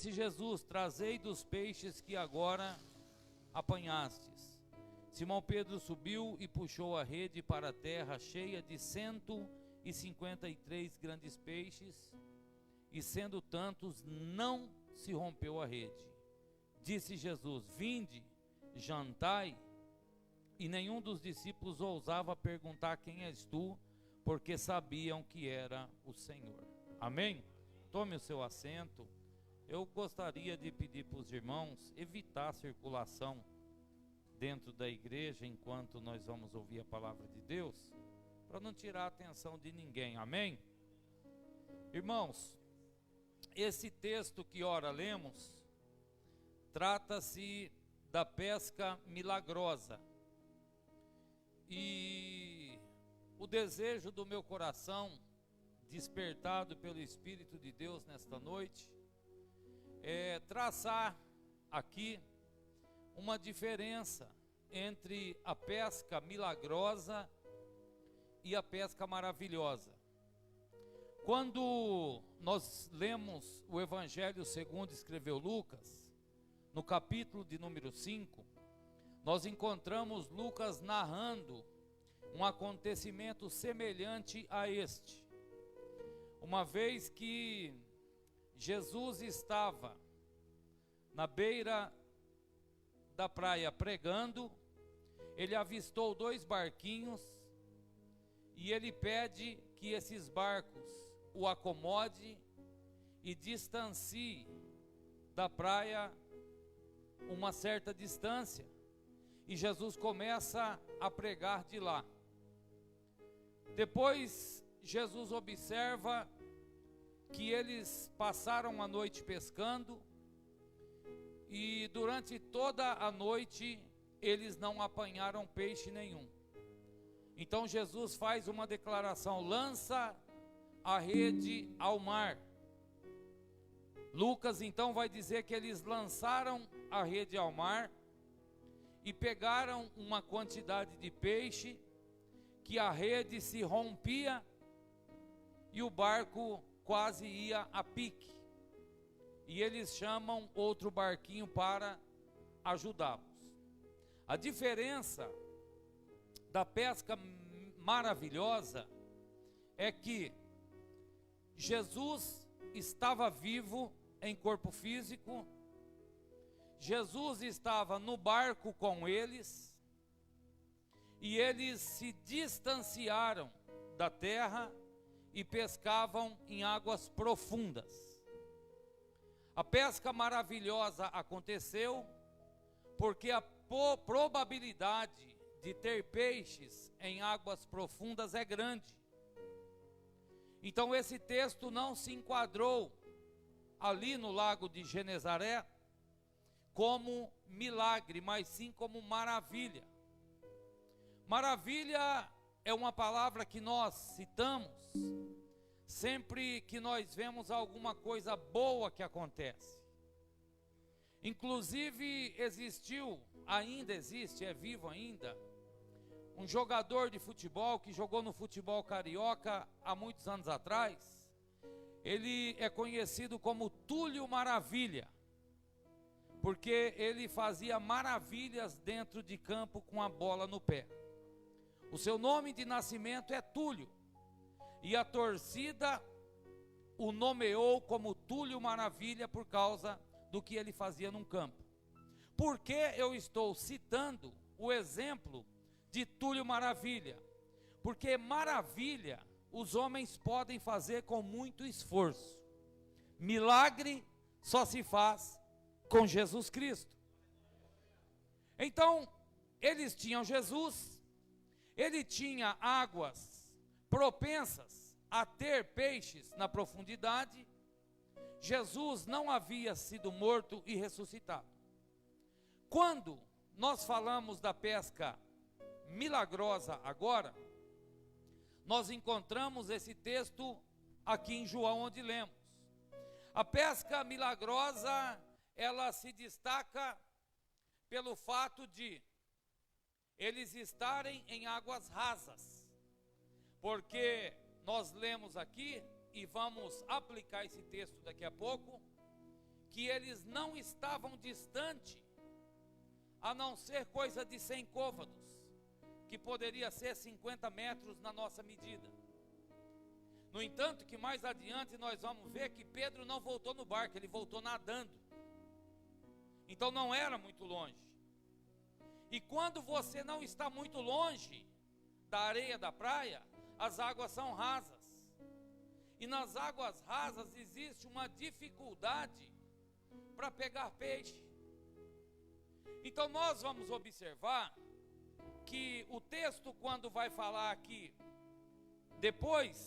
Disse Jesus: trazei dos peixes que agora apanhastes. Simão Pedro subiu e puxou a rede para a terra, cheia de 153 grandes peixes, e sendo tantos, não se rompeu a rede. Disse Jesus: vinde, jantai. E nenhum dos discípulos ousava perguntar: quem és tu? Porque sabiam que era o Senhor. Amém? Tome o seu assento. Eu gostaria de pedir para os irmãos evitar a circulação dentro da igreja enquanto nós vamos ouvir a palavra de Deus, para não tirar a atenção de ninguém. Amém? Irmãos, esse texto que ora lemos trata-se da pesca milagrosa. E o desejo do meu coração, despertado pelo Espírito de Deus nesta noite, é traçar aqui uma diferença entre a pesca milagrosa e a pesca maravilhosa. Quando nós lemos o Evangelho segundo escreveu Lucas, no capítulo de número 5, nós encontramos Lucas narrando um acontecimento semelhante a este. Uma vez que Jesus estava na beira da praia pregando, ele avistou 2 barquinhos e ele pede que esses barcos o acomode e distancie da praia uma certa distância. E Jesus começa a pregar de lá. Depois Jesus observa que eles passaram a noite pescando e durante toda a noite eles não apanharam peixe nenhum. Então Jesus faz uma declaração: lança a rede ao mar. Lucas então vai dizer que eles lançaram a rede ao mar e pegaram uma quantidade de peixe, que a rede se rompia e o barco quase ia a pique. E eles chamam outro barquinho para ajudá-los. A diferença da pesca maravilhosa é que Jesus estava vivo em corpo físico, Jesus estava no barco com eles, e eles se distanciaram da terra e pescavam em águas profundas. A pesca maravilhosa aconteceu porque a probabilidade de ter peixes em águas profundas é grande. Então esse texto não se enquadrou ali no lago de Genezaré como milagre, mas sim como maravilha. Maravilha é uma palavra que nós citamos sempre que nós vemos alguma coisa boa que acontece. Inclusive existiu, ainda existe, é vivo ainda, um jogador de futebol que jogou no futebol carioca há muitos anos atrás. Ele é conhecido como Túlio Maravilha, porque ele fazia maravilhas dentro de campo com a bola no pé. O seu nome de nascimento é Túlio, e a torcida o nomeou como Túlio Maravilha por causa do que ele fazia num campo. Por que eu estou citando o exemplo de Túlio Maravilha? Porque maravilha os homens podem fazer com muito esforço. Milagre só se faz com Jesus Cristo. Então, eles tinham Jesus, ele tinha águas propensas a ter peixes na profundidade. Jesus não havia sido morto e ressuscitado. Quando nós falamos da pesca milagrosa agora, nós encontramos esse texto aqui em João, onde lemos. A pesca milagrosa, ela se destaca pelo fato de eles estarem em águas rasas, porque nós lemos aqui, e vamos aplicar esse texto daqui a pouco, que eles não estavam distante, a não ser coisa de 100 côvados, que poderia ser 50 metros na nossa medida. No entanto, que mais adiante nós vamos ver que Pedro não voltou no barco, ele voltou nadando. Então não era muito longe. E quando você não está muito longe da areia da praia, as águas são rasas. E nas águas rasas existe uma dificuldade para pegar peixe. Então nós vamos observar que o texto, quando vai falar aqui, depois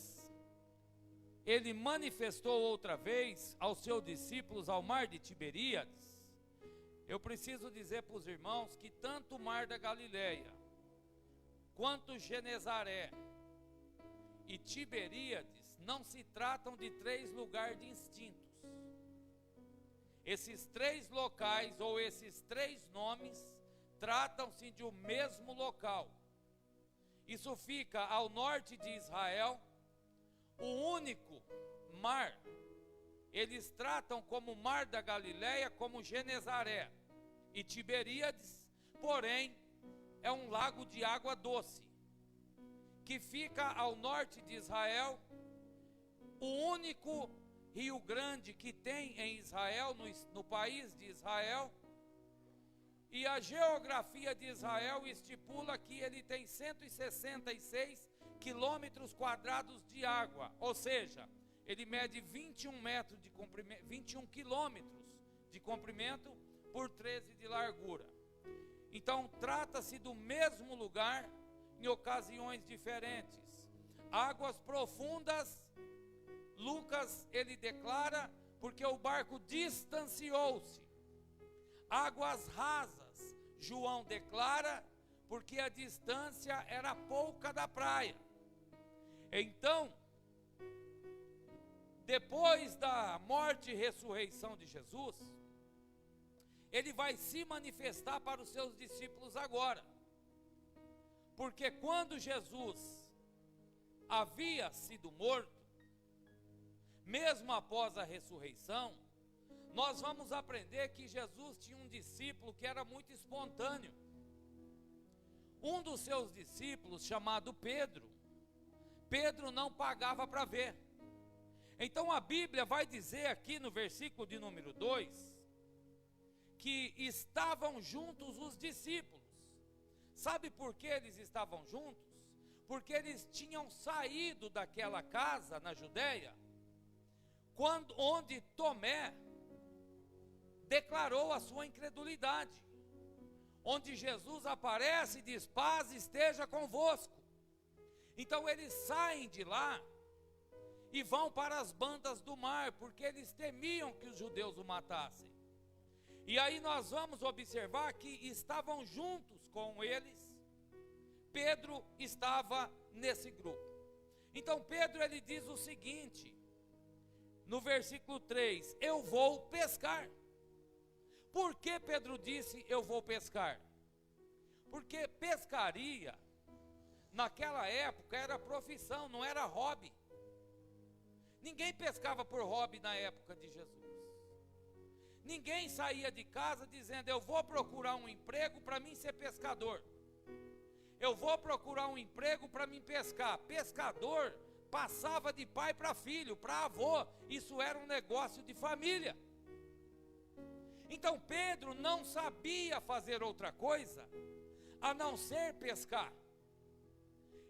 ele manifestou outra vez aos seus discípulos ao mar de Tiberíades. Eu preciso dizer para os irmãos que tanto o mar da Galileia, quanto Genezaré e Tiberíades, não se tratam de 3 lugares distintos. Esses 3 locais, ou esses 3 nomes, tratam-se de um mesmo local. Isso fica ao norte de Israel. O único mar, eles tratam como mar da Galileia, como Genezaré e Tiberíades, porém, é um lago de água doce, que fica ao norte de Israel. O único rio grande que tem em Israel, no país de Israel. E a geografia de Israel estipula que ele tem 166 quilômetros quadrados de água, ou seja, ele mede 21 metros de comprimento, 21 quilômetros de comprimento por 13 de largura. Então trata-se do mesmo lugar em ocasiões diferentes. Águas profundas, Lucas ele declara, porque o barco distanciou-se. Águas rasas, João declara, porque a distância era pouca da praia. Então, depois da morte e ressurreição de Jesus, ele vai se manifestar para os seus discípulos agora. Porque quando Jesus havia sido morto, mesmo após a ressurreição, nós vamos aprender que Jesus tinha um discípulo que era muito espontâneo. Um dos seus discípulos, chamado Pedro, Pedro não pagava para ver. Então a Bíblia vai dizer aqui no versículo de número 2, que estavam juntos os discípulos. Sabe por que eles estavam juntos? Porque eles tinham saído daquela casa na Judéia, onde Tomé declarou a sua incredulidade, onde Jesus aparece e diz: paz esteja convosco. Então eles saem de lá e vão para as bandas do mar, porque eles temiam que os judeus o matassem. E aí nós vamos observar que estavam juntos com eles. Pedro estava nesse grupo. Então Pedro ele diz o seguinte, no versículo 3, eu vou pescar. Por que Pedro disse eu vou pescar? Porque pescaria, naquela época, era profissão, não era hobby. Ninguém pescava por hobby na época de Jesus. Ninguém saía de casa dizendo eu vou procurar um emprego para mim ser pescador. Eu vou procurar um emprego para mim pescar. Pescador passava de pai para filho, para avô. Isso era um negócio de família. Então Pedro não sabia fazer outra coisa a não ser pescar.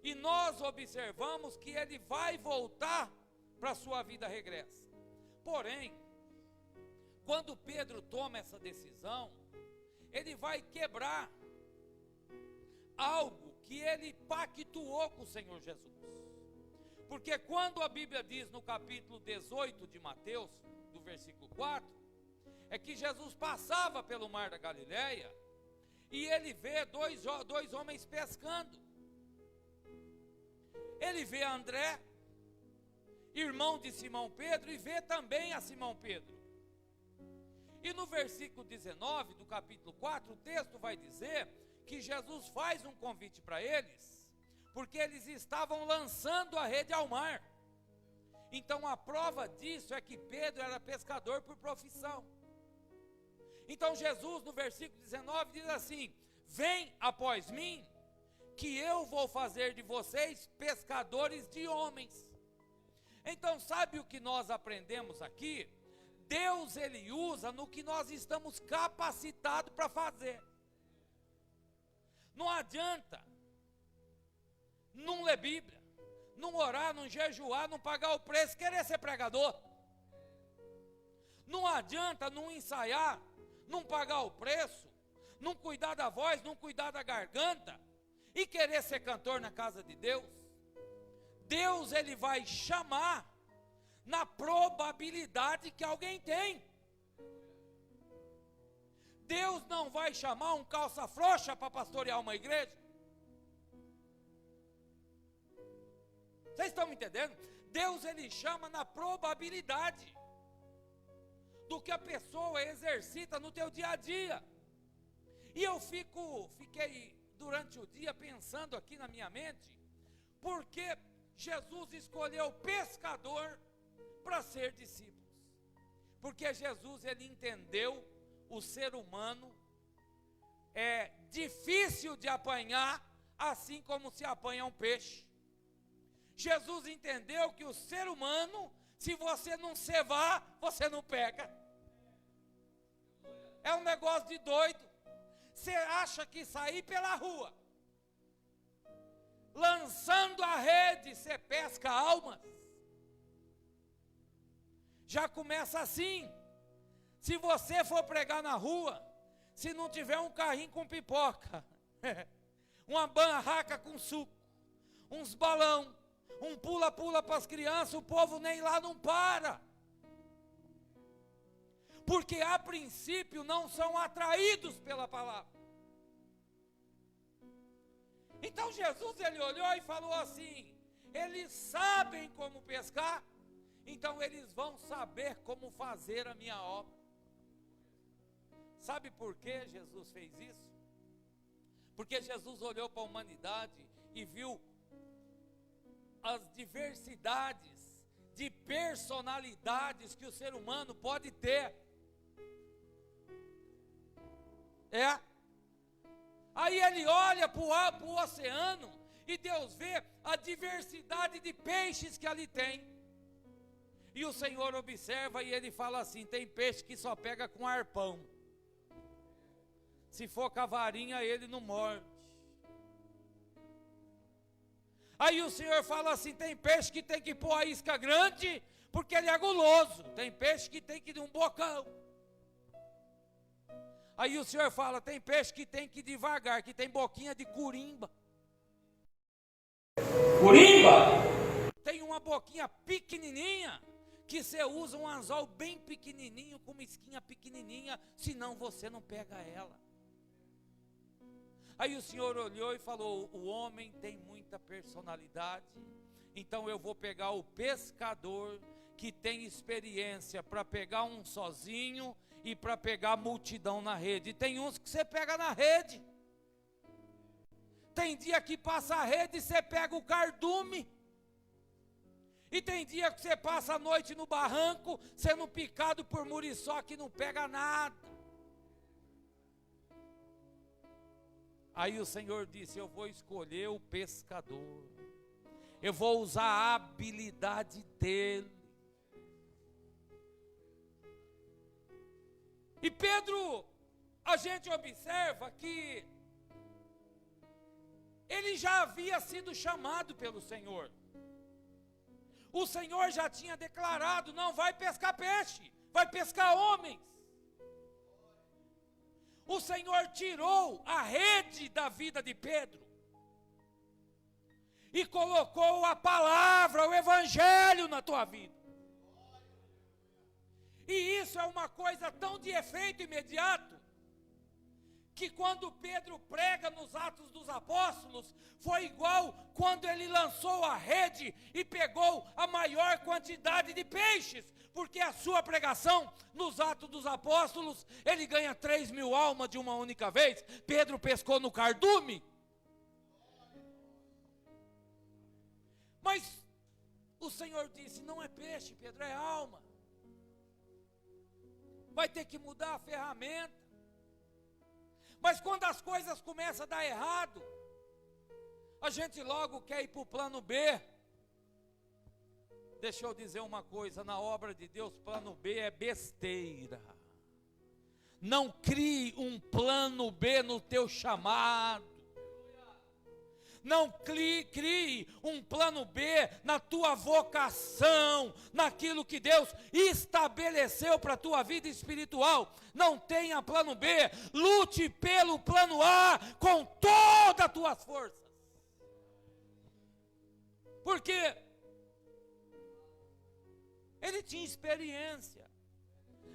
E nós observamos que ele vai voltar para a sua vida regressa. Porém, quando Pedro toma essa decisão, ele vai quebrar algo que ele pactuou com o Senhor Jesus. Porque quando a Bíblia diz no capítulo 18 de Mateus, do versículo 4, é que Jesus passava pelo mar da Galileia e ele vê dois homens pescando. Ele vê André, irmão de Simão Pedro, e vê também a Simão Pedro. E no versículo 19 do capítulo 4, o texto vai dizer que Jesus faz um convite para eles, porque eles estavam lançando a rede ao mar. Então a prova disso é que Pedro era pescador por profissão. Então Jesus, no versículo 19, diz assim: vem após mim, que eu vou fazer de vocês pescadores de homens. Então sabe o que nós aprendemos aqui? Deus, Ele usa no que nós estamos capacitados para fazer. Não adianta não ler Bíblia, não orar, não jejuar, não pagar o preço, querer ser pregador. Não adianta não ensaiar, não pagar o preço, não cuidar da voz, não cuidar da garganta e querer ser cantor na casa de Deus. Deus, Ele vai chamar na probabilidade que alguém tem. Deus não vai chamar um calça frouxa para pastorear uma igreja. Vocês estão me entendendo? Deus, Ele chama na probabilidade do que a pessoa exercita no teu dia a dia. E eu fiquei durante o dia pensando aqui na minha mente, porque Jesus escolheu pescador para ser discípulos. Porque Jesus, Ele entendeu o ser humano é difícil de apanhar, assim como se apanha um peixe. Jesus entendeu que o ser humano, se você não cevar, você não pega. É um negócio de doido. Você acha que sair pela rua, lançando a rede, você pesca almas? Já começa assim. Se você for pregar na rua, se não tiver um carrinho com pipoca, uma barraca com suco, uns balão, um pula-pula para as crianças, o povo nem lá não para. Porque a princípio não são atraídos pela palavra. Então Jesus, Ele olhou e falou assim: eles sabem como pescar, então eles vão saber como fazer a minha obra. Sabe por que Jesus fez isso? Porque Jesus olhou para a humanidade e viu as diversidades de personalidades que o ser humano pode ter. Aí Ele olha para o oceano e Deus vê a diversidade de peixes que ali tem. E o Senhor observa e Ele fala assim: tem peixe que só pega com arpão. Se for com a varinha, ele não morde. Aí o Senhor fala assim: tem peixe que tem que pôr a isca grande, porque ele é guloso. Tem peixe que tem que ir de um bocão. Aí o Senhor fala: tem peixe que tem que ir devagar, que tem boquinha de curimba. Curimba? Tem uma boquinha pequenininha, que você usa um anzol bem pequenininho, com uma isquinha pequenininha, senão você não pega ela. Aí o Senhor olhou e falou: o homem tem muita personalidade, então eu vou pegar o pescador que tem experiência para pegar um sozinho e para pegar a multidão na rede. E tem uns que você pega na rede. Tem dia que passa a rede e você pega o cardume. E tem dia que você passa a noite no barranco, sendo picado por muriçoca que não pega nada. Aí o Senhor disse: eu vou escolher o pescador. Eu vou usar a habilidade dele. E Pedro, a gente observa que ele já havia sido chamado pelo Senhor. O Senhor já tinha declarado: não vai pescar peixe, vai pescar homens. O Senhor tirou a rede da vida de Pedro e colocou a palavra, o evangelho na tua vida. E isso é uma coisa tão de efeito imediato, que quando Pedro prega nos Atos dos Apóstolos, foi igual quando ele lançou a rede e pegou a maior quantidade de peixes, porque a sua pregação nos Atos dos Apóstolos, ele ganha 3.000 almas de uma única vez. Pedro pescou no cardume. Mas o Senhor disse: não é peixe, Pedro, é alma. vai ter que mudar a ferramenta. Mas quando as coisas começam a dar errado, a gente logo quer ir para o plano B. Deixa eu dizer uma coisa, na obra de Deus, plano B é besteira. Não crie um plano B no teu chamado. Não crie um plano B na tua vocação, naquilo que Deus estabeleceu para a tua vida espiritual. Não tenha plano B, lute pelo plano A com todas as tuas forças. Porque ele tinha experiência,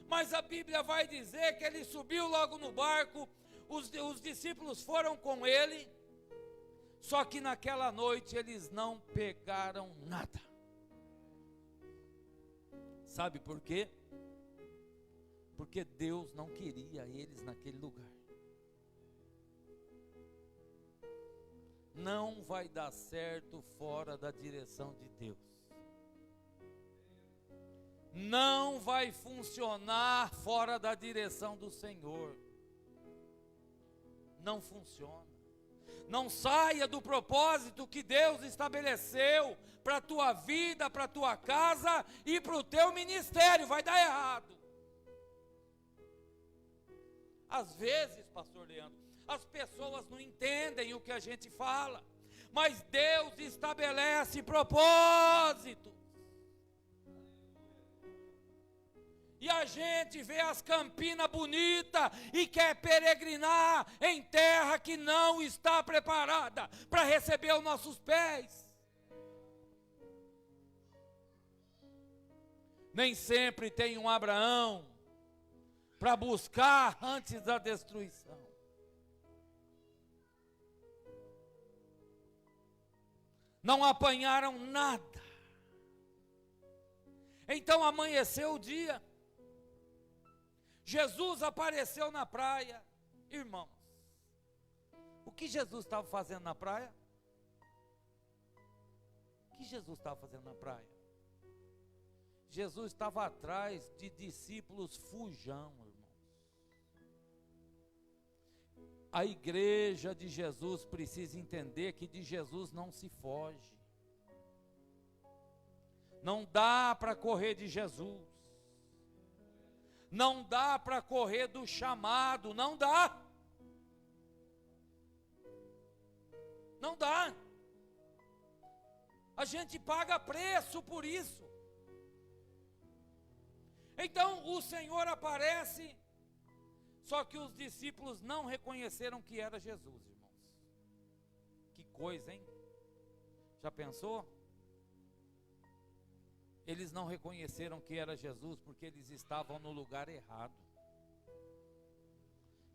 mas a Bíblia vai dizer que ele subiu logo no barco, os discípulos foram com ele. Só que naquela noite eles não pegaram nada. Sabe por quê? Porque Deus não queria eles naquele lugar. Não vai dar certo fora da direção de Deus. Não vai funcionar fora da direção do Senhor. Não funciona. Não saia do propósito que Deus estabeleceu para a tua vida, para a tua casa e para o teu ministério. Vai dar errado. Às vezes, pastor Leandro, as pessoas não entendem o que a gente fala, mas Deus estabelece propósito. E a gente vê as campinas bonitas e quer peregrinar em terra que não está preparada para receber os nossos pés. Nem sempre tem um Abraão para buscar antes da destruição. Não apanharam nada. Então amanheceu o dia. Jesus apareceu na praia. Irmãos, o que Jesus estava fazendo na praia? O que Jesus estava fazendo na praia? Jesus estava atrás de discípulos fujão, irmãos. A igreja de Jesus precisa entender que de Jesus não se foge. Não dá para correr de Jesus. Não dá para correr do chamado, não dá. Não dá. A gente paga preço por isso. Então o Senhor aparece, só que os discípulos não reconheceram que era Jesus, irmãos. Que coisa, hein? Já pensou? Eles não reconheceram que era Jesus porque eles estavam no lugar errado.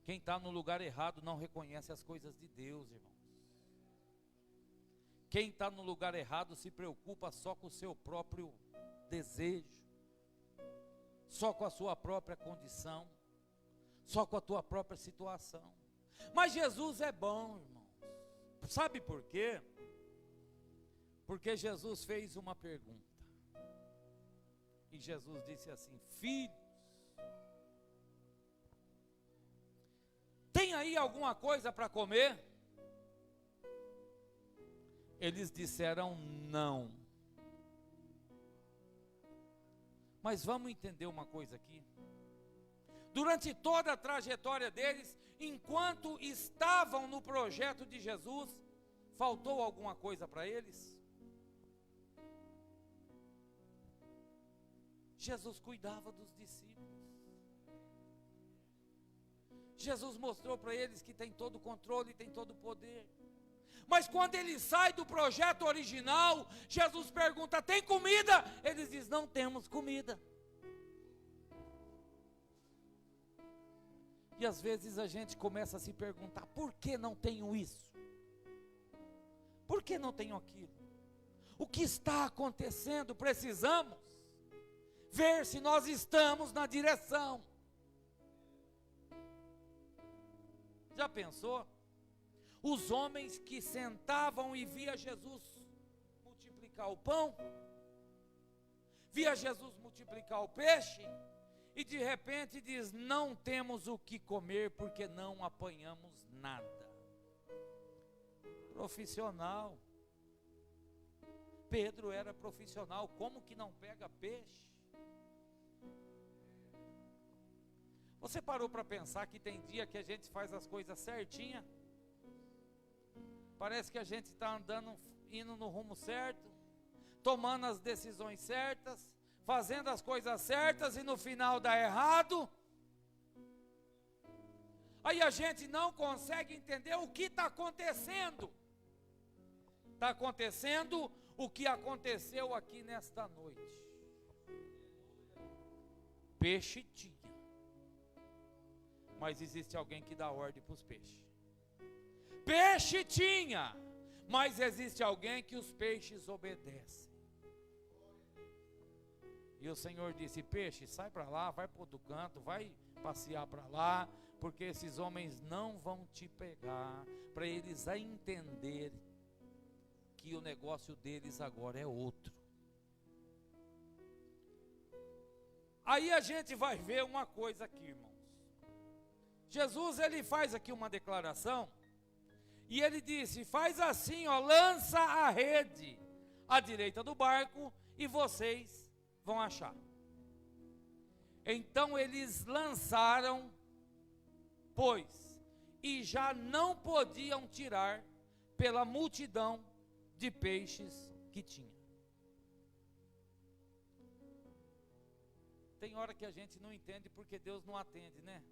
Quem está no lugar errado não reconhece as coisas de Deus, irmãos. Quem está no lugar errado se preocupa só com o seu próprio desejo, só com a sua própria condição, só com a tua própria situação. Mas Jesus é bom, irmãos. Sabe por quê? Porque Jesus fez uma pergunta. E Jesus disse assim: filhos, tem aí alguma coisa para comer? Eles disseram não. Mas vamos entender uma coisa aqui. Durante toda a trajetória deles, enquanto estavam no projeto de Jesus, faltou alguma coisa para eles? Jesus cuidava dos discípulos. Jesus mostrou para eles que tem todo o controle, tem todo o poder. Mas quando ele sai do projeto original, Jesus pergunta: tem comida? Eles dizem: não temos comida. E às vezes a gente começa a se perguntar: por que não tenho isso? Por que não tenho aquilo? O que está acontecendo? Precisamos ver se nós estamos na direção. Já pensou? Os homens que sentavam e via Jesus multiplicar o pão, via Jesus multiplicar o peixe, e de repente diz: não temos o que comer porque não apanhamos nada. Profissional. Pedro era profissional, como que não pega peixe? Você parou para pensar que tem dia que a gente faz as coisas certinha? Parece que a gente está andando, indo no rumo certo, tomando as decisões certas, fazendo as coisas certas e no final dá errado. Aí a gente não consegue entender o que está acontecendo. Está acontecendo o que aconteceu aqui nesta noite. Peixe tinha, mas existe alguém que dá ordem para os peixes. Peixe tinha, mas existe alguém que os peixes obedecem. E o Senhor disse: peixe, sai para lá, vai para outro canto, vai passear para lá, porque esses homens não vão te pegar, para eles a entenderem que o negócio deles agora é outro. Aí a gente vai ver uma coisa aqui, irmãos. Jesus, ele faz aqui uma declaração, e ele disse: faz assim, ó, lança a rede à direita do barco, e vocês vão achar. Então eles lançaram, pois, e já não podiam tirar pela multidão de peixes que tinha. Tem hora que a gente não entende porque Deus não atende, né?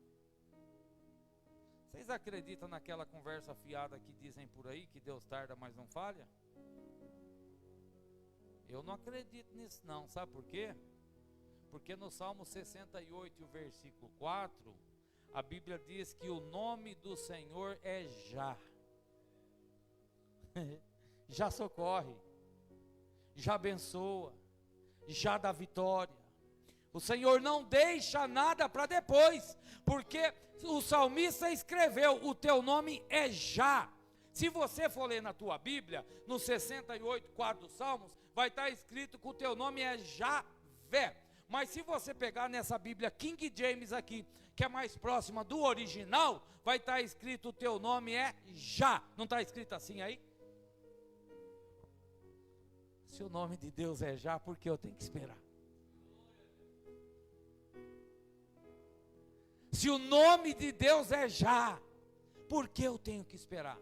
Vocês acreditam naquela conversa fiada que dizem por aí, que Deus tarda, mas não falha? Eu não acredito nisso não, sabe por quê? Porque no Salmo 68, o versículo 4, a Bíblia diz que o nome do Senhor é Já. Já socorre, já abençoa, já dá vitória. O Senhor não deixa nada para depois, porque o salmista escreveu: o teu nome é Já. Se você for ler na tua Bíblia, no 68, 4 dos Salmos, vai estar escrito que o teu nome é Javé. Mas se você pegar nessa Bíblia King James aqui, que é mais próxima do original, vai estar escrito: o teu nome é Já. Não está escrito assim aí? Se o nome de Deus é Já, por que eu tenho que esperar? Se o nome de Deus é Já, por que eu tenho que esperar?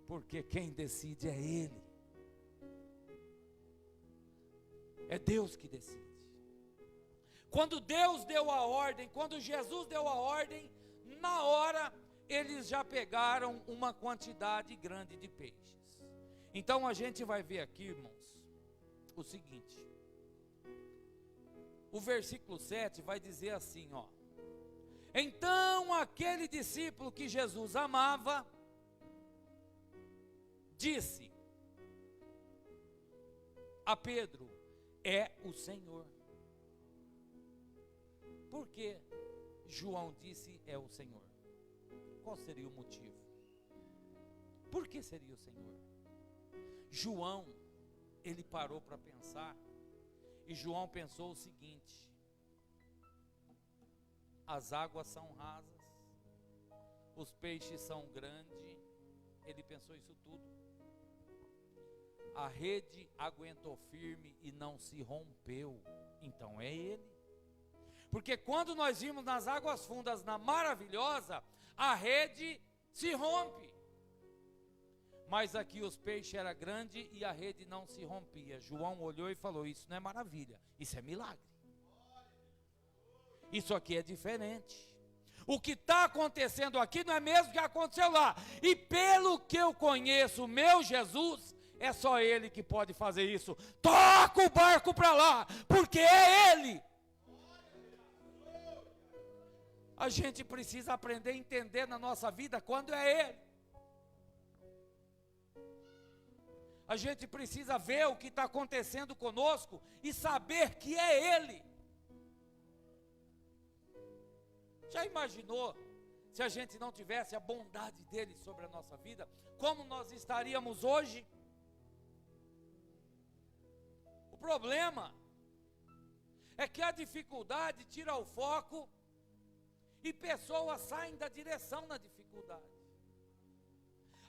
Porque quem decide é Ele. É Deus que decide. Quando Deus deu a ordem, quando Jesus deu a ordem, na hora eles já pegaram uma quantidade grande de peixes. Então a gente vai ver aqui, irmãos, o seguinte. O versículo 7 vai dizer assim, ó: então aquele discípulo que Jesus amava disse a Pedro: é o Senhor. Por que João disse é o Senhor? Qual seria o motivo? Por que seria o Senhor? João, ele parou para pensar, e João pensou o seguinte: as águas são rasas, os peixes são grandes. Ele pensou isso tudo. A rede aguentou firme e não se rompeu. Então é Ele. Porque quando nós vimos nas águas fundas, na maravilhosa, a rede se rompe. Mas aqui os peixes eram grandes e a rede não se rompia. João olhou e falou: isso não é maravilha, isso é milagre. Isso aqui é diferente. O que está acontecendo aqui não é mesmo o que aconteceu lá. E pelo que eu conheço, meu Jesus, é só Ele que pode fazer isso. Toca o barco para lá, porque é Ele. A gente precisa aprender a entender na nossa vida quando é Ele. A gente precisa ver o que está acontecendo conosco e saber que é Ele. Já imaginou se a gente não tivesse a bondade dele sobre a nossa vida? Como nós estaríamos hoje? O problema é que a dificuldade tira o foco e pessoas saem da direção na dificuldade.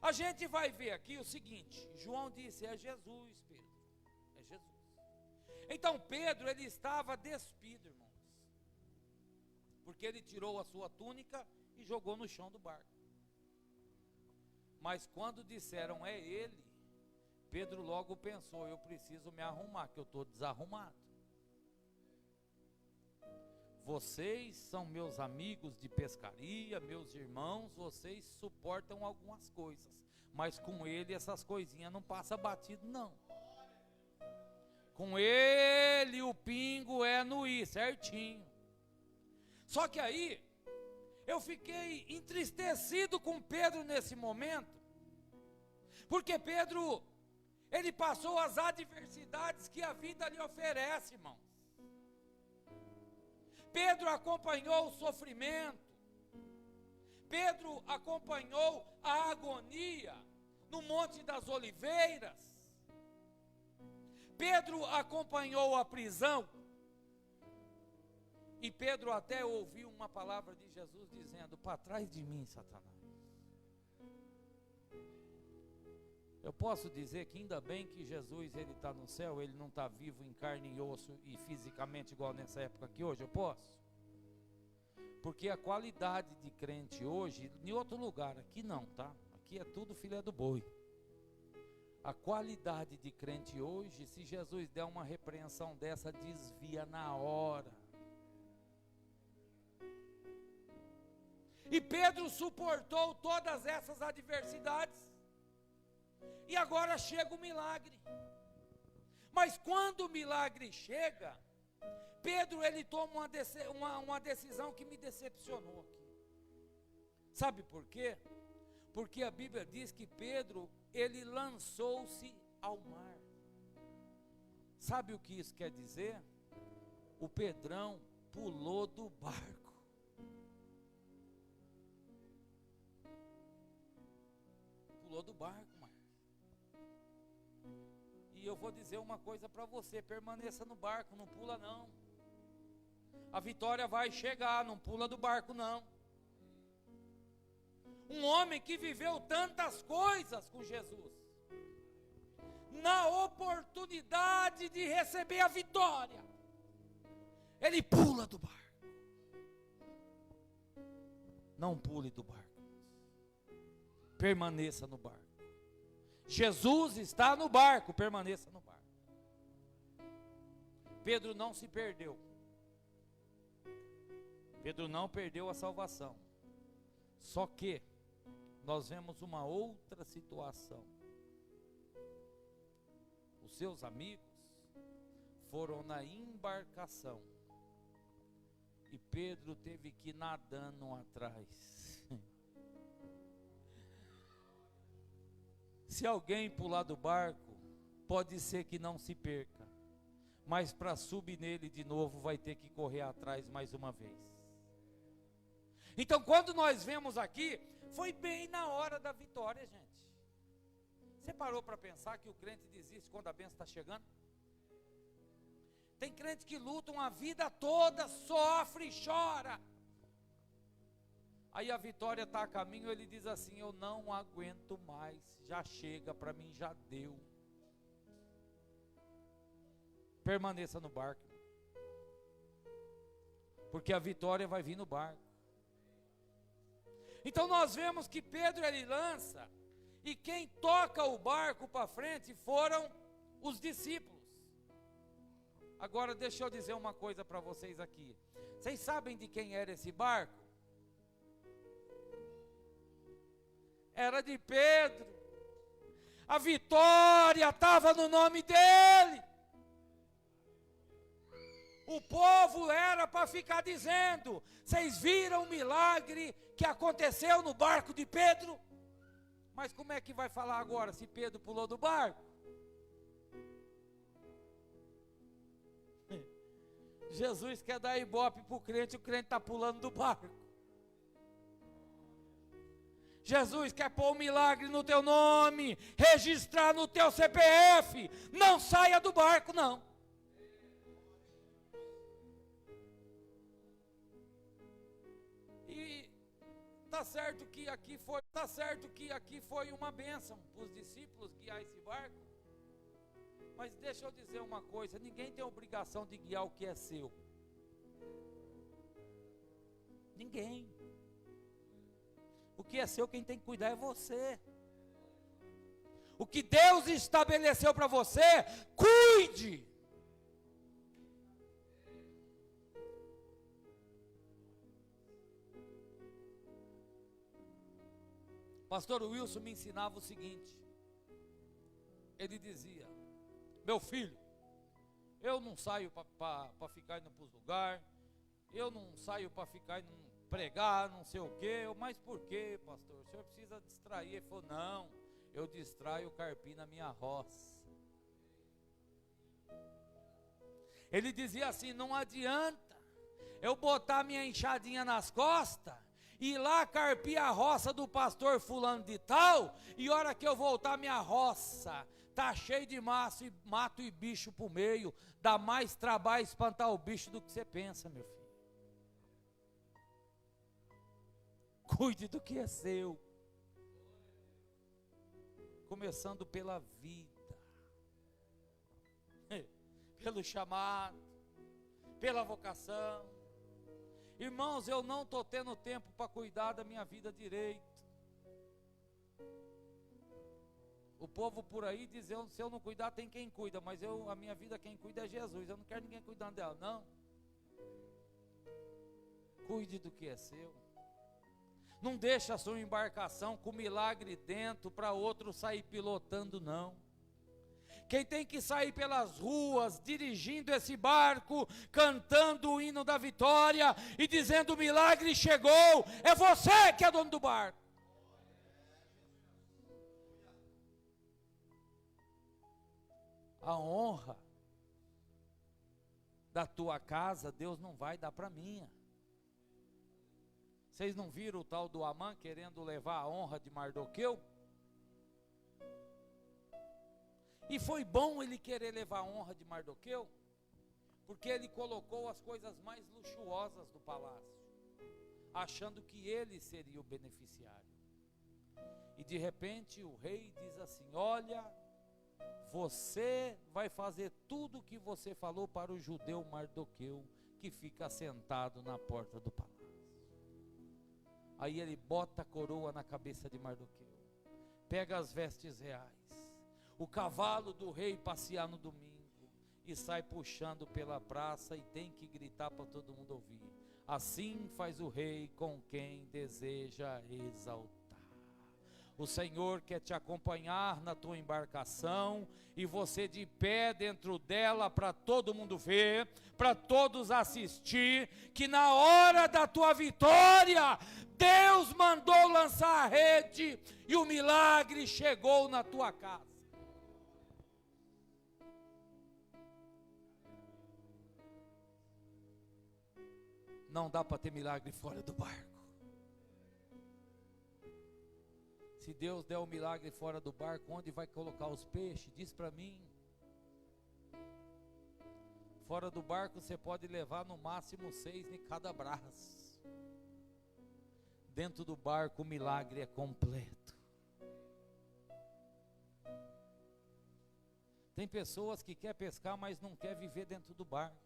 A gente vai ver aqui o seguinte, João disse, é Jesus, Pedro, é Jesus. Então Pedro, ele estava despido, irmãos, porque ele tirou a sua túnica e jogou no chão do barco. Mas quando disseram é ele, Pedro logo pensou, eu preciso me arrumar, que eu estou desarrumado. Vocês são meus amigos de pescaria, meus irmãos, vocês suportam algumas coisas, mas com ele essas coisinhas não passam batido não. Com ele o pingo é no i, certinho. Só que aí, eu fiquei entristecido com Pedro nesse momento, porque Pedro, ele passou as adversidades que a vida lhe oferece, irmãos. Pedro acompanhou o sofrimento, Pedro acompanhou a agonia no Monte das Oliveiras, Pedro acompanhou a prisão, e Pedro até ouviu uma palavra de Jesus dizendo, para trás de mim, Satanás. Eu posso dizer que ainda bem que Jesus, ele está no céu, ele não está vivo em carne e osso e fisicamente igual nessa época aqui hoje, eu posso? Porque a qualidade de crente hoje, em outro lugar, aqui não, tá? Aqui é tudo filé do boi. A qualidade de crente hoje, se Jesus der uma repreensão dessa, desvia na hora. E Pedro suportou todas essas adversidades. E agora chega o milagre. Mas quando o milagre chega, Pedro, ele toma uma decisão que me decepcionou aqui. Sabe por quê? Porque a Bíblia diz que Pedro, ele lançou-se ao mar. Sabe o que isso quer dizer? O Pedrão pulou do barco. Pulou do barco, mano. E eu vou dizer uma coisa para você, permaneça no barco, não pula não. A vitória vai chegar, não pula do barco não. Um homem que viveu tantas coisas com Jesus, na oportunidade de receber a vitória, ele pula do barco. Não pule do barco, permaneça no barco. Jesus está no barco, permaneça no barco. Pedro não se perdeu. Pedro não perdeu a salvação. Só que nós vemos uma outra situação. Os seus amigos foram na embarcação e Pedro teve que ir nadando atrás. Se alguém pular do barco, pode ser que não se perca, mas para subir nele de novo vai ter que correr atrás mais uma vez. Então quando nós vemos aqui, foi bem na hora da vitória, gente. Você parou para pensar que o crente desiste quando a bênção está chegando? Tem crente que lutam a vida toda, sofre e chora. Aí a vitória está a caminho, ele diz assim, eu não aguento mais, já chega para mim, já deu. Permaneça no barco, porque a vitória vai vir no barco. Então nós vemos que Pedro, ele lança, e quem toca o barco para frente foram os discípulos. Agora deixa eu dizer uma coisa para vocês aqui. Vocês sabem de quem era esse barco? Era de Pedro. A vitória estava no nome dele. O povo era para ficar dizendo, vocês viram o milagre que aconteceu no barco de Pedro? Mas como é que vai falar agora se Pedro pulou do barco? Jesus quer dar ibope para o crente está pulando do barco. Jesus quer pôr um milagre no teu nome, registrar no teu CPF, não saia do barco não. tá certo que aqui foi uma bênção para os discípulos guiar esse barco. Mas deixa eu dizer uma coisa, ninguém tem obrigação de guiar o que é seu. Ninguém. O que é seu, quem tem que cuidar é você. O que Deus estabeleceu para você, cuide. Pastor Wilson me ensinava o seguinte. Ele dizia: meu filho, eu não saio para ficar indo para os lugares, eu não saio para ficar indo pregar, não sei o quê. Mas por quê, pastor? O senhor precisa distrair. Ele falou: não, eu distraio o carpim na minha roça. Ele dizia assim: não adianta eu botar minha enxadinha nas costas e ir lá carpir a roça do pastor fulano de tal, e hora que eu voltar minha roça tá cheio de mato e bicho pro meio. Dá mais trabalho espantar o bicho do que você pensa, meu filho. Cuide do que é seu. Começando pela vida, pelo chamado, pela vocação. Irmãos, eu não estou tendo tempo para cuidar da minha vida direito. O povo por aí diz: se eu não cuidar, tem quem cuida. Mas a minha vida, quem cuida é Jesus. Eu não quero ninguém cuidando dela, não. Cuide do que é seu. Não deixe a sua embarcação com milagre dentro para outro sair pilotando, não. Quem tem que sair pelas ruas, dirigindo esse barco, cantando o hino da vitória e dizendo: o milagre chegou, é você que é dono do barco. A honra da tua casa, Deus não vai dar para a minha. Vocês não viram o tal do Amã querendo levar a honra de Mardoqueu? E foi bom ele querer levar a honra de Mardoqueu, porque ele colocou as coisas mais luxuosas do palácio, achando que ele seria o beneficiário. E de repente o rei diz assim: olha, você vai fazer tudo o que você falou para o judeu Mardoqueu, que fica sentado na porta do palácio. Aí ele bota a coroa na cabeça de Mardoqueu, pega as vestes reais, o cavalo do rei passear no domingo, e sai puxando pela praça, e tem que gritar para todo mundo ouvir: assim faz o rei com quem deseja exaltar. O Senhor quer te acompanhar na tua embarcação, e você de pé dentro dela, para todo mundo ver, para todos assistir, que na hora da tua vitória, Deus mandou lançar a rede, e o milagre chegou na tua casa. Não dá para ter milagre fora do barco. Se Deus der o milagre fora do barco, onde vai colocar os peixes? Diz para mim. Fora do barco você pode levar no máximo 6 em cada braço. Dentro do barco o milagre é completo. Tem pessoas que querem pescar, mas não quer viver dentro do barco.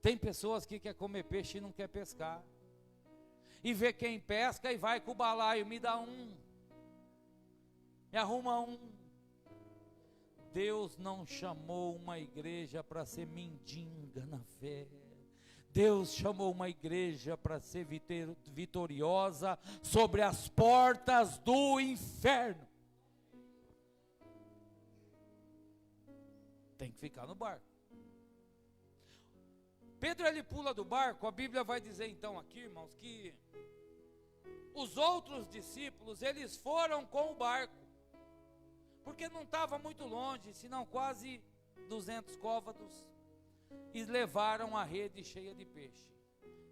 Tem pessoas que querem comer peixe e não quer pescar. E vê quem pesca e vai com o balaio: me dá um, me arruma um. Deus não chamou uma igreja para ser mendiga na fé. Deus chamou uma igreja para ser vitoriosa sobre as portas do inferno. Tem que ficar no barco. Pedro, ele pula do barco. A Bíblia vai dizer então aqui, irmãos, que os outros discípulos, eles foram com o barco, porque não estava muito longe, senão quase 200 côvados, e levaram a rede cheia de peixe.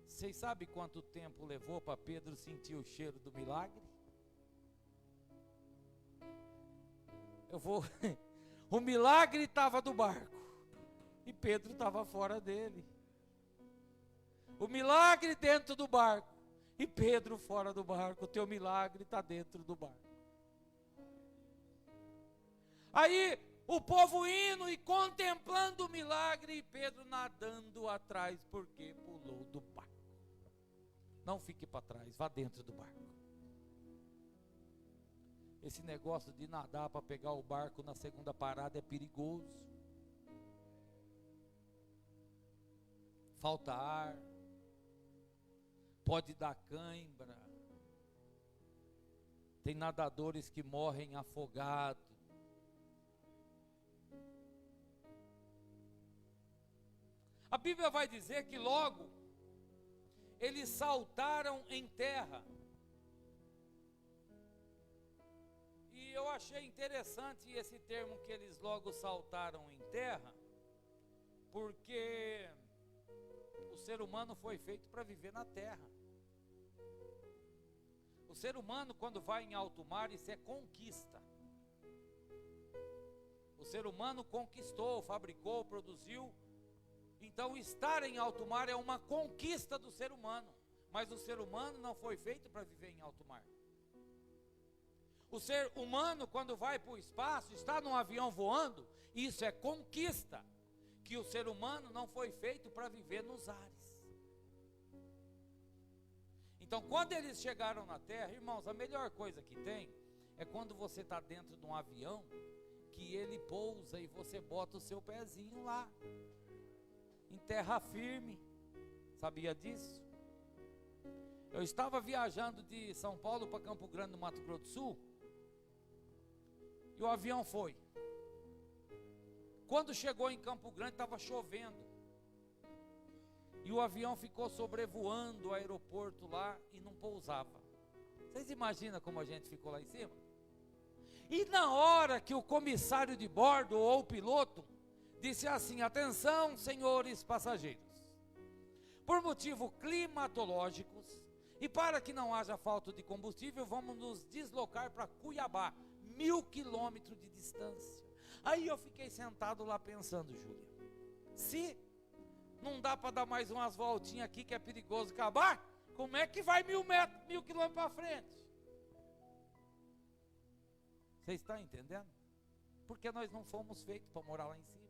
Vocês sabem quanto tempo levou para Pedro sentir o cheiro do milagre? O milagre estava do barco, e Pedro estava fora dele. O milagre dentro do barco. E Pedro fora do barco. O teu milagre está dentro do barco. Aí o povo indo e contemplando o milagre. E Pedro nadando atrás. Porque pulou do barco. Não fique para trás. Vá dentro do barco. Esse negócio de nadar para pegar o barco na segunda parada é perigoso. Falta ar. Pode dar cãibra. Tem nadadores que morrem afogados. A Bíblia vai dizer que logo eles saltaram em terra. E eu achei interessante esse termo que eles logo saltaram em terra, porque o ser humano foi feito para viver na terra. O ser humano, quando vai em alto mar, isso é conquista. O ser humano conquistou, fabricou, produziu. Então estar em alto mar é uma conquista do ser humano. Mas o ser humano não foi feito para viver em alto mar. O ser humano, quando vai para o espaço, está num avião voando, isso é conquista. Que o ser humano não foi feito para viver nos ares. Então, quando eles chegaram na terra, irmãos, a melhor coisa que tem é quando você está dentro de um avião, que ele pousa e você bota o seu pezinho lá, em terra firme. Sabia disso? Eu estava viajando de São Paulo para Campo Grande, no Mato Grosso do Sul, e o avião foi. Quando chegou em Campo Grande, estava chovendo. E o avião ficou sobrevoando o aeroporto lá e não pousava. Vocês imaginam como a gente ficou lá em cima? E na hora que o comissário de bordo ou o piloto disse assim: atenção, senhores passageiros, por motivos climatológicos e para que não haja falta de combustível, vamos nos deslocar para Cuiabá, 1000 quilômetros de distância. Aí eu fiquei sentado lá pensando, Júlia, se não dá para dar mais umas voltinhas aqui que é perigoso acabar, como é que vai 1000 quilômetros para frente? Vocês estão entendendo? Porque nós não fomos feitos para morar lá em cima.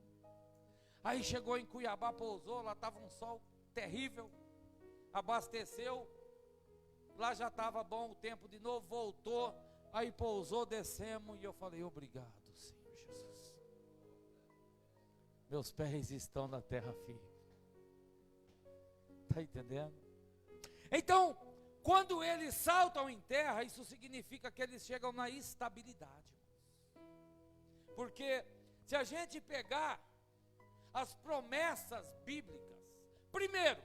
Aí chegou em Cuiabá, pousou, lá estava um sol terrível, abasteceu, lá já estava bom o tempo de novo, voltou, aí pousou, descemos, e eu falei: obrigado, Senhor Jesus, meus pés estão na terra firme. Está entendendo? Então, quando eles saltam em terra, isso significa que eles chegam na estabilidade. Porque se a gente pegar as promessas bíblicas, primeiro,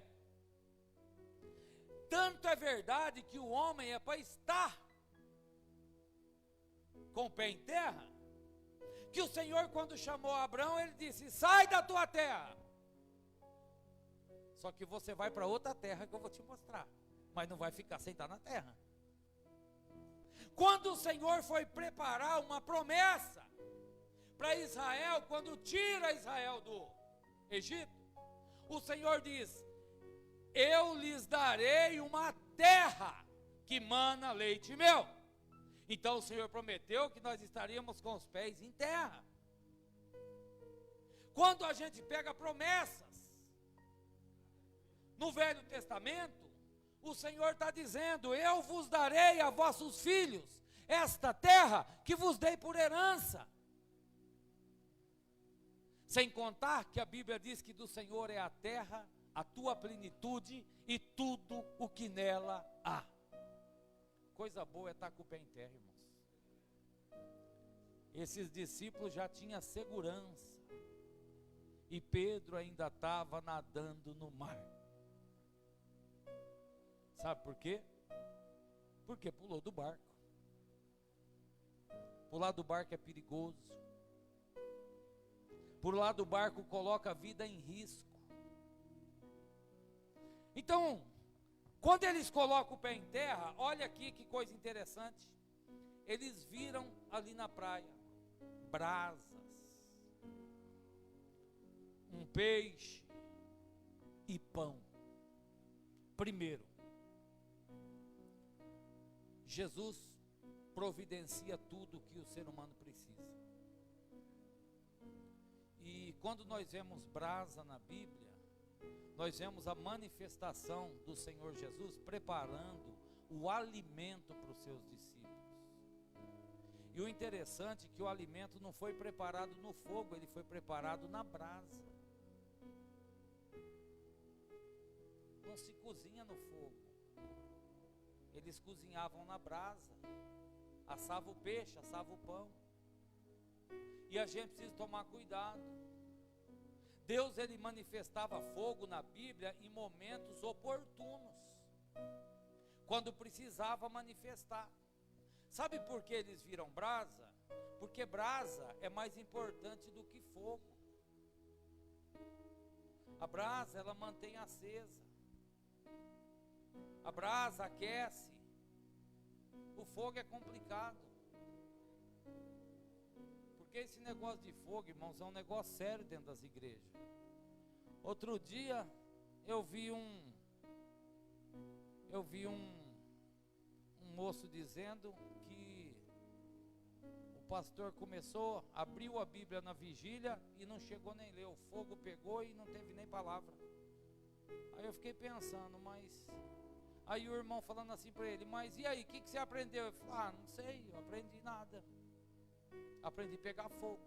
tanto é verdade que o homem é para estar com o pé em terra, que o Senhor, quando chamou Abraão, ele disse: sai da tua terra. Só que você vai para outra terra que eu vou te mostrar, mas não vai ficar sem estar na terra. Quando o Senhor foi preparar uma promessa para Israel, quando tira Israel do Egito, o Senhor diz: eu lhes darei uma terra que mana leite e mel. Então o Senhor prometeu que nós estaríamos com os pés em terra. Quando a gente pega promessas no Velho Testamento, o Senhor está dizendo: eu vos darei a vossos filhos esta terra que vos dei por herança. Sem contar que a Bíblia diz que do Senhor é a terra, a tua plenitude e tudo o que nela há. Coisa boa é estar com o pé em terra, irmãos. Esses discípulos já tinham segurança, e Pedro ainda estava nadando no mar. Sabe por quê? Porque pulou do barco. Pular do barco é perigoso. Pular do barco coloca a vida em risco. Então, quando eles colocam o pé em terra, olha aqui que coisa interessante. Eles viram ali na praia brasas, um peixe e pão. Primeiro, Jesus providencia tudo o que o ser humano precisa. E quando nós vemos brasa na Bíblia, nós vemos a manifestação do Senhor Jesus preparando o alimento para os seus discípulos. E o interessante é que o alimento não foi preparado no fogo, ele foi preparado na brasa. Não se cozinha no fogo. Eles cozinhavam na brasa. Assava o peixe, assava o pão. E a gente precisa tomar cuidado. Deus, ele manifestava fogo na Bíblia em momentos oportunos, quando precisava manifestar. Sabe por que eles viram brasa? Porque brasa é mais importante do que fogo. A brasa, ela mantém acesa. A brasa aquece. O fogo é complicado. Porque esse negócio de fogo, irmãos, é um negócio sério dentro das igrejas. Outro dia eu vi um moço dizendo que o pastor abriu a Bíblia na vigília e não chegou nem a ler. O fogo pegou e não teve nem palavra. Aí eu fiquei pensando, aí o irmão falando assim para ele, mas e aí, o que você aprendeu? Eu falei, não sei, eu aprendi nada. Aprendi a pegar fogo.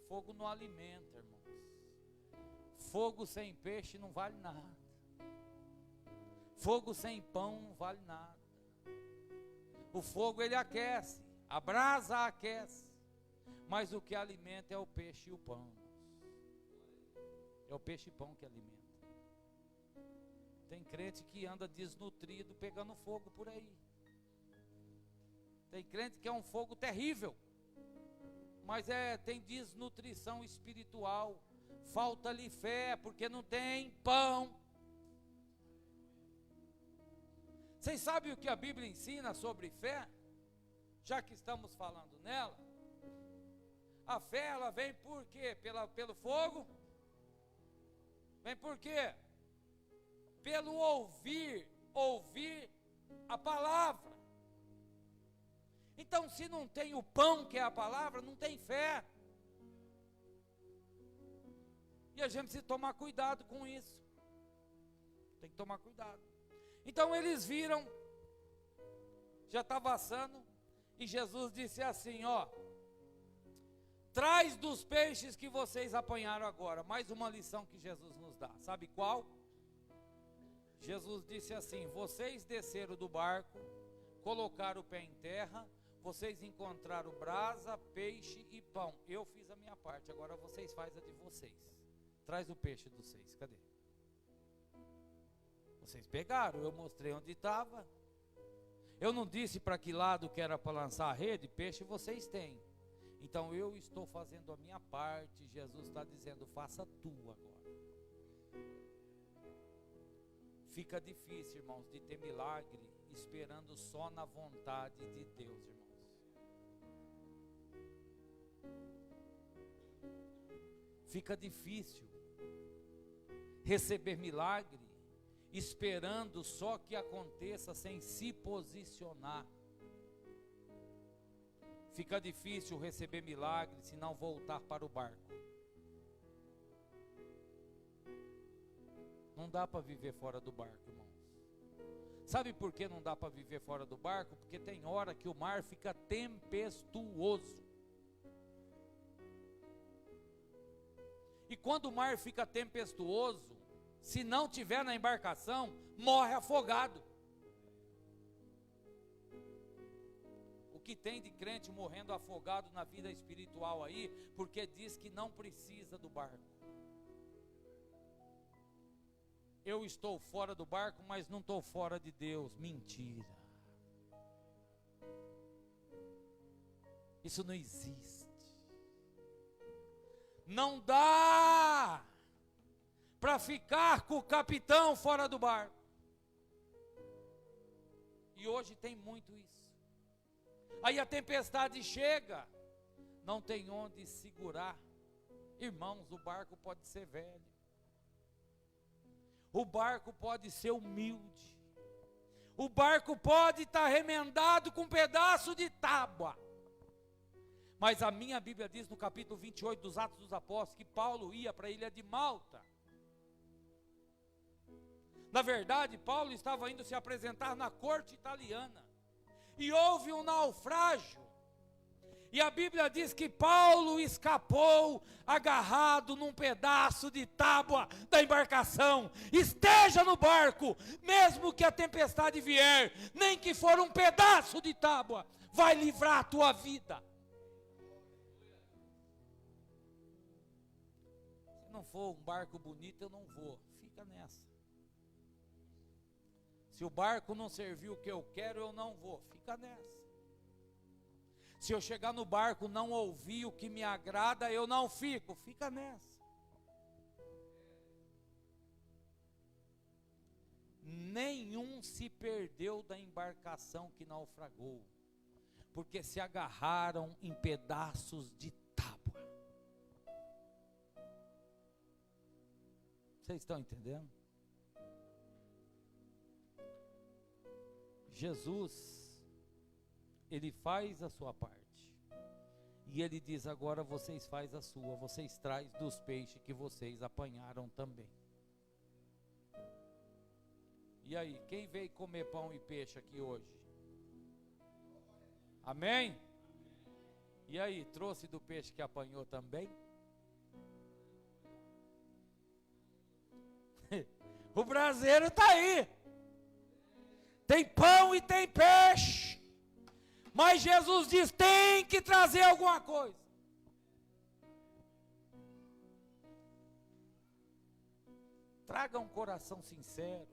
Fogo não alimenta, irmãos. Fogo sem peixe não vale nada. Fogo sem pão não vale nada. O fogo, ele aquece, a brasa aquece, mas o que alimenta é o peixe e o pão. É o peixe e pão que alimenta. Tem crente que anda desnutrido pegando fogo por aí. Tem crente que é um fogo terrível, mas tem desnutrição espiritual, falta-lhe fé, porque não tem pão. Vocês sabem o que a Bíblia ensina sobre fé? Já que estamos falando nela, a fé, ela vem por quê? Pelo fogo? Vem por quê? Pelo ouvir a palavra. Então, se não tem o pão, que é a palavra, não tem fé. E a gente precisa tomar cuidado com isso. Tem que tomar cuidado. Então eles viram, já estava assando, e Jesus disse assim, traz dos peixes que vocês apanharam agora. Mais uma lição que Jesus nos dá, sabe qual? Jesus disse assim, vocês desceram do barco, colocaram o pé em terra, vocês encontraram brasa, peixe e pão. Eu fiz a minha parte, agora vocês fazem a de vocês. Traz o peixe dos seis, cadê? Vocês pegaram, eu mostrei onde estava. Eu não disse para que lado que era para lançar a rede, peixe vocês têm. Então eu estou fazendo a minha parte, Jesus está dizendo, faça tu agora. Fica difícil, irmãos, de ter milagre, esperando só na vontade de Deus, irmãos. Fica difícil receber milagre, esperando só que aconteça sem se posicionar. Fica difícil receber milagre se não voltar para o barco. Não dá para viver fora do barco, irmãos. Sabe por que não dá para viver fora do barco? Porque tem hora que o mar fica tempestuoso. E quando o mar fica tempestuoso, se não tiver na embarcação, morre afogado. O que tem de crente morrendo afogado na vida espiritual aí, porque diz que não precisa do barco. Eu estou fora do barco, mas não estou fora de Deus. Mentira. Isso não existe. Não dá para ficar com o capitão fora do barco. E hoje tem muito isso. Aí a tempestade chega, não tem onde segurar, Irmãos, o barco pode ser velho, o barco pode ser humilde, o barco pode estar remendado com um pedaço de tábua, mas a minha Bíblia diz no capítulo 28 dos Atos dos Apóstolos que Paulo ia para a ilha de Malta. Na verdade, Paulo estava indo se apresentar na corte italiana, e houve um naufrágio, e a Bíblia diz que Paulo escapou agarrado num pedaço de tábua da embarcação. Esteja no barco, mesmo que a tempestade vier, nem que for um pedaço de tábua, vai livrar a tua vida. Se não for um barco bonito, eu não vou, fica nessa. Se o barco não servir o que eu quero, eu não vou, fica nessa. Se eu chegar no barco não ouvir o que me agrada, eu não fico, fica nessa. Nenhum se perdeu da embarcação que naufragou, porque se agarraram em pedaços de tábua. Vocês estão entendendo? Jesus, Ele faz a sua parte, e Ele diz: agora vocês fazem a sua, vocês trazem dos peixes que vocês apanharam também. E aí, quem veio comer pão e peixe aqui hoje? Amém? E aí, trouxe do peixe que apanhou também? O braseiro está aí, tem pão e tem peixe, mas Jesus diz: tem que trazer alguma coisa. Traga um coração sincero,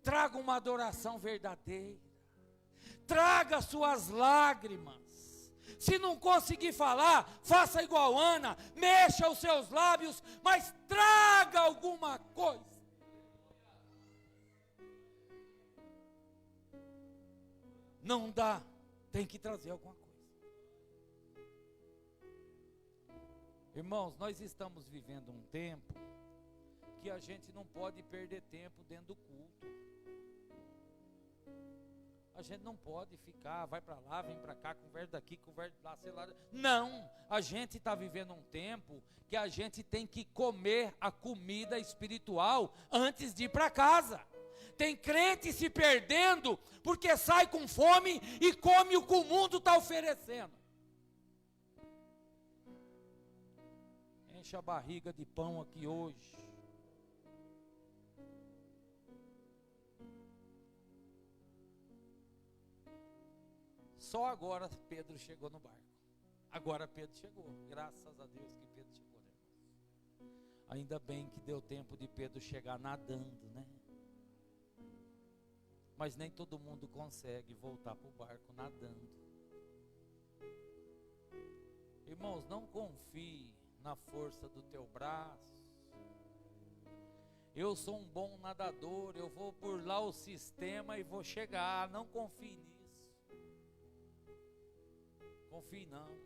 traga uma adoração verdadeira, traga suas lágrimas. Se não conseguir falar, faça igual Ana, mexa os seus lábios, mas traga alguma coisa. Não dá, tem que trazer alguma coisa. Irmãos, nós estamos vivendo um tempo que a gente não pode perder tempo dentro do culto. A gente não pode ficar, vai para lá, vem para cá, conversa daqui, conversa lá, sei lá. Não, a gente está vivendo um tempo que a gente tem que comer a comida espiritual antes de ir para casa. Tem crente se perdendo porque sai com fome e come o que o mundo está oferecendo. Enche a barriga de pão aqui hoje. Só agora Pedro chegou no barco. Agora Pedro chegou. Graças a Deus que Pedro chegou, né? Ainda bem que deu tempo de Pedro chegar nadando, né? Mas nem todo mundo consegue voltar para o barco nadando. Irmãos, não confie na força do teu braço. Eu sou um bom nadador, eu vou burlar o sistema e vou chegar. Não confie nisso. Confie não.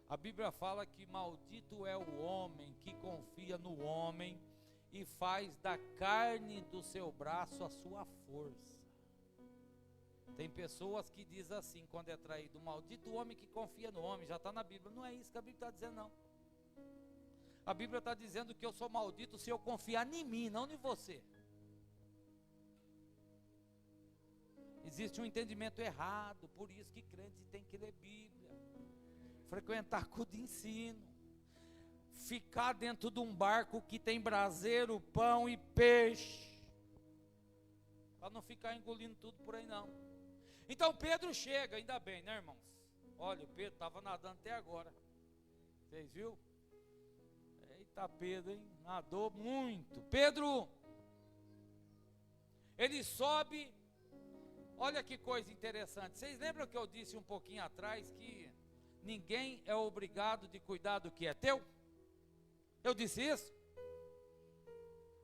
A Bíblia fala que maldito é o homem que confia no homem e faz da carne do seu braço a sua força. Tem pessoas que dizem assim quando é traído: maldito o homem que confia no homem. Já está na Bíblia. Não é isso que a Bíblia está dizendo, não. A Bíblia está dizendo que eu sou maldito se eu confiar em mim, não em você. Existe um entendimento errado, por isso que crente tem que ler Bíblia, frequentar culto de ensino, ficar dentro de um barco que tem braseiro, pão e peixe, para não ficar engolindo tudo por aí não. Então Pedro chega, ainda bem, né, irmãos? Olha, o Pedro estava nadando até agora, vocês viram? Eita, Pedro, hein? Nadou muito. Pedro, ele sobe. Olha que coisa interessante. Vocês lembram que eu disse um pouquinho atrás que ninguém é obrigado de cuidar do que é teu? Eu disse isso?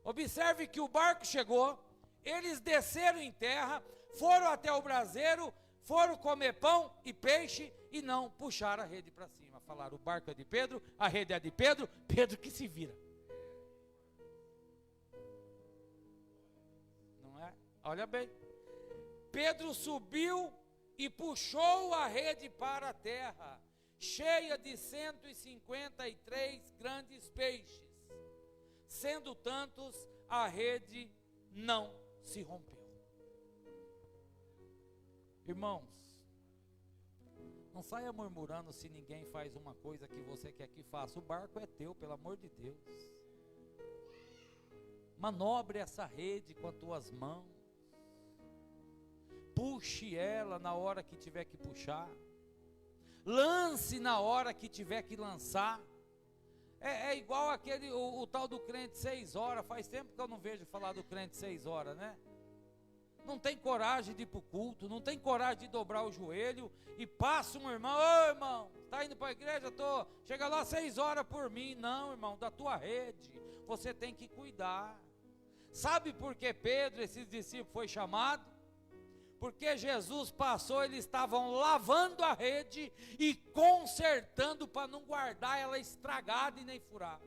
Observe que o barco chegou, eles desceram em terra, foram até o braseiro, foram comer pão e peixe e não puxaram a rede para cima. falaram: o barco é de Pedro, a rede é de Pedro, Pedro que se vira. Não é? Olha bem. Pedro subiu e puxou a rede para a terra, cheia de 153 grandes peixes. Sendo tantos, a rede não se rompeu. Irmãos, não saia murmurando se ninguém faz uma coisa que você quer que faça. O barco é teu, pelo amor de Deus. Manobre essa rede com as tuas mãos. Puxe ela na hora que tiver que puxar. Lance na hora que tiver que lançar. É igual o tal do crente 6 horas. Faz tempo que eu não vejo falar do crente 6 horas, né? Não tem coragem de ir para o culto, não tem coragem de dobrar o joelho e passa um irmão: ô irmão, está indo para a igreja? Chega lá 6 horas por mim. Não, irmão, da tua rede você tem que cuidar. Sabe por que Pedro, esses discípulos, foi chamado? Porque Jesus passou, eles estavam lavando a rede e consertando para não guardar ela estragada e nem furada.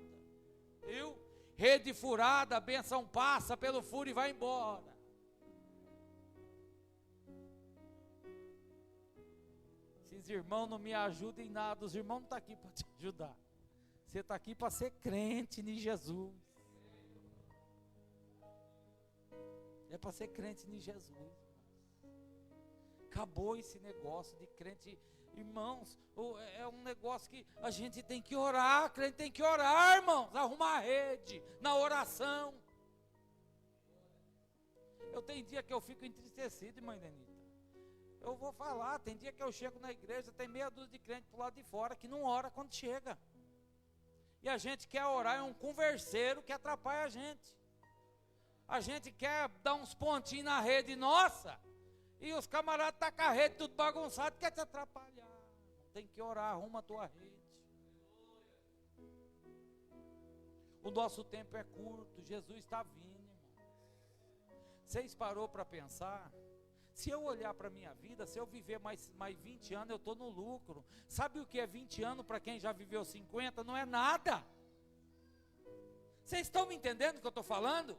Viu? Rede furada, a bênção passa pelo furo e vai embora. Esses irmãos não me ajudam em nada, os irmãos não estão aqui para te ajudar. Você está aqui para ser crente em Jesus. É para ser crente em Jesus. Acabou esse negócio de crente. Irmãos, é um negócio que a gente tem que orar. Crente tem que orar, irmãos. Arrumar a rede na oração. Eu tenho dia que eu fico entristecido, irmã Denita. Eu vou falar, tem dia que eu chego na igreja, tem meia dúzia de crente pro lado de fora que não ora quando chega. E a gente quer orar, é um converseiro que atrapalha a gente. A gente quer dar uns pontinhos na rede nossa. E os camaradas estão com a rede tudo bagunçado, quer te atrapalhar. Tem que orar, arruma a tua rede. O nosso tempo é curto, Jesus está vindo, irmão. Vocês parou para pensar? Se eu olhar para a minha vida, se eu viver mais 20 anos, eu estou no lucro. Sabe o que é 20 anos para quem já viveu 50? Não é nada. Vocês estão me entendendo o que eu estou falando?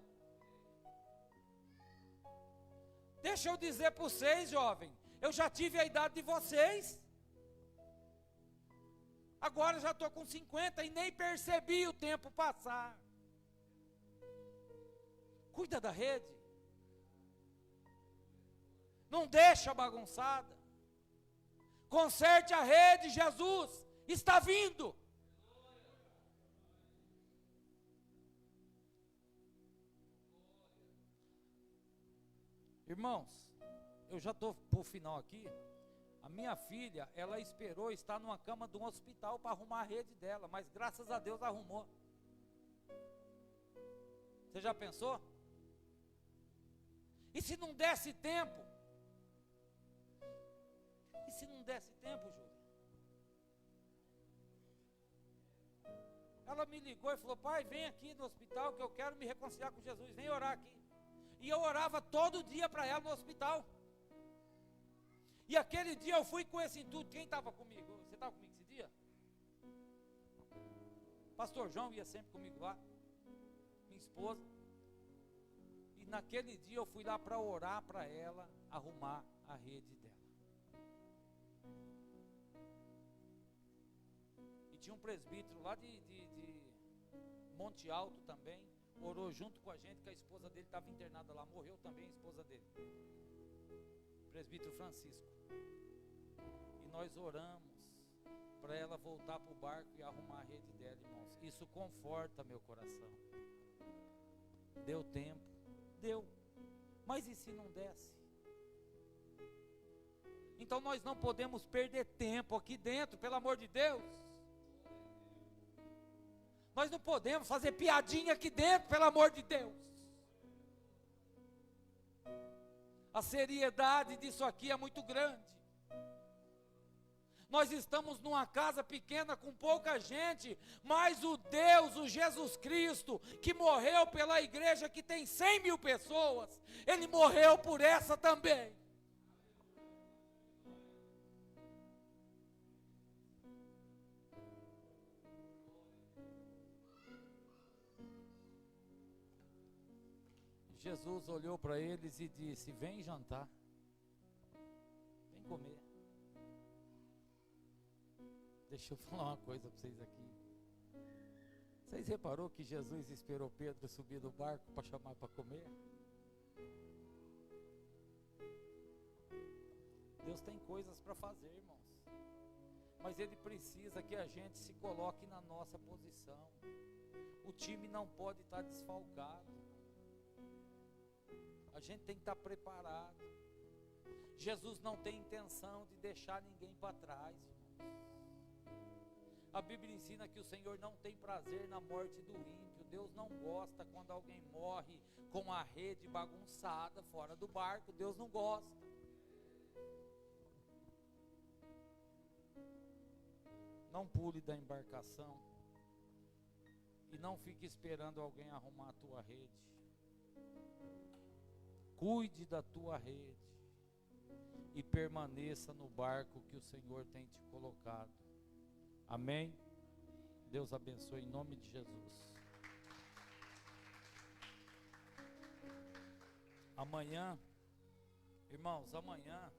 Deixa eu dizer para vocês, jovem, eu já tive a idade de vocês. Agora já estou com 50 e nem percebi o tempo passar. Cuida da rede. Não deixa bagunçada. Conserte a rede, Jesus está vindo. Irmãos, eu já estou para o final aqui. A minha filha, ela esperou estar numa cama de um hospital para arrumar a rede dela, mas graças a Deus arrumou. Você já pensou? E se não desse tempo? E se não desse tempo, Júlia? Ela me ligou e falou: pai, vem aqui no hospital que eu quero me reconciliar com Jesus, vem orar aqui. E eu orava todo dia para ela no hospital. E aquele dia eu fui com esse intuito. Quem estava comigo? Você estava comigo esse dia? Pastor João ia sempre comigo lá. Minha esposa. E naquele dia eu fui lá para orar para ela arrumar a rede dela. E tinha um presbítero lá de Monte Alto também. Orou junto com a gente, que a esposa dele estava internada lá, morreu também a esposa dele, presbítero Francisco. E nós oramos para ela voltar para o barco e arrumar a rede dela, irmãos. Isso conforta meu coração. Deu tempo, deu, mas e se não desse? Então nós não podemos perder tempo aqui dentro, pelo amor de Deus. Nós não podemos fazer piadinha aqui dentro, pelo amor de Deus. A seriedade disso aqui é muito grande. Nós estamos numa casa pequena com pouca gente, mas o Deus, o Jesus Cristo, que morreu pela igreja que tem 100 mil pessoas, Ele morreu por essa também. Jesus olhou para eles e disse: vem jantar, vem comer. Deixa eu falar uma coisa para vocês aqui. Vocês reparou que Jesus esperou Pedro subir do barco para chamar para comer? Deus tem coisas para fazer, irmãos, mas Ele precisa que a gente se coloque na nossa posição. O time não pode estar desfalcado, a gente tem que estar preparado. Jesus não tem intenção de deixar ninguém para trás, irmãos. A Bíblia ensina que o Senhor não tem prazer na morte do ímpio. Deus não gosta quando alguém morre com a rede bagunçada fora do barco. Deus não gosta. Não pule da embarcação e não fique esperando alguém arrumar a tua rede. Cuide da tua rede e permaneça no barco que o Senhor tem te colocado. Amém? Deus abençoe em nome de Jesus. Amanhã, irmãos, amanhã